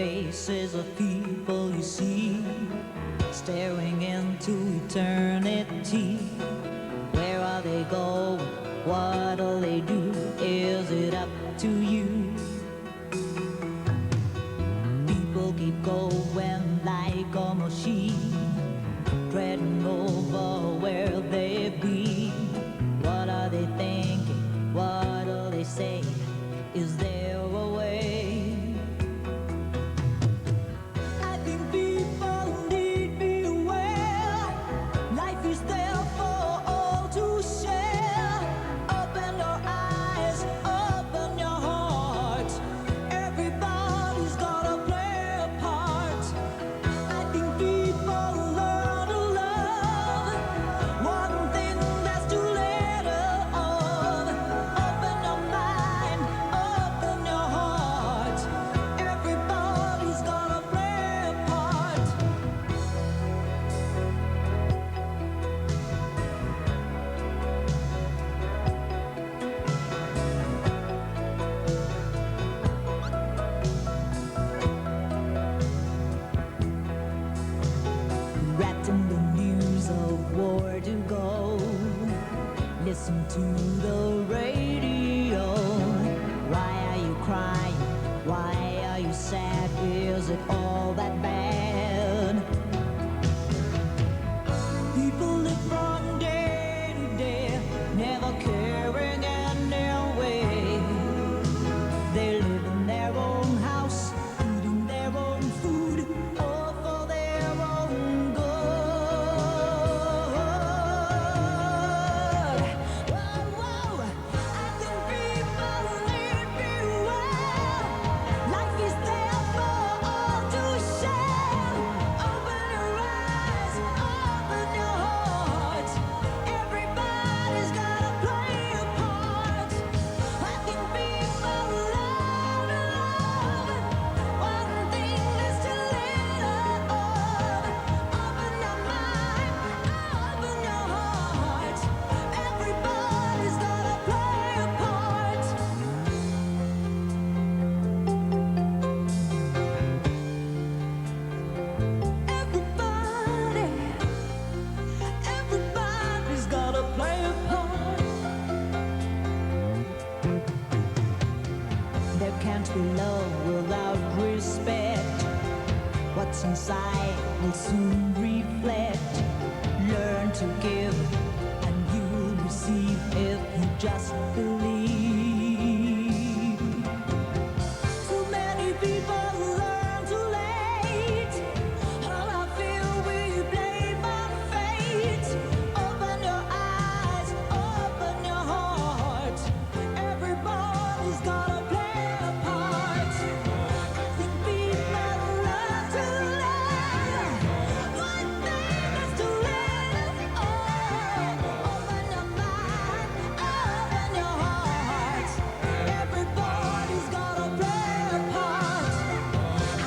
faces of people you see, staring into eternity. Where are they going? What'll they do? Is it up to you? People keep going like a machine, treading over where they've been. What are they thinking? What'll they say? Is there a way? I think people need be aware. Life is there for all to share. Open your eyes, open your heart. Everybody's gotta play a part. I think people learn to love. One thing that's too late of. Open your mind, open your heart. Everybody's gotta play a part. Wrapped in the news of war to go. Listen to the radio. Why are you crying? Why are you sad? Is it all that bad? People live from day to day, never caring anyway. They live in their own house, eating their own food, all for their own good. Whoa, whoa, I think people need beware. Life is there for all to share. Open your eyes, open your heart. Everybody's gotta play a part. I think people love to love. One thing is to live. Open your mind, open your heart. Everybody's gotta play a part. Everybody's gotta play a part. There can't be love without respect. What's inside will soon reflect. Learn to give and you'll receive if you just believe. Too many people learn too late. All I feel we blame on fate. Open your eyes, open your heart. Everybody's gotta play a part. I think people learn to love. One thing is to live. Open your mind, open your heart. Everybody's gotta play a part.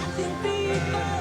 I think people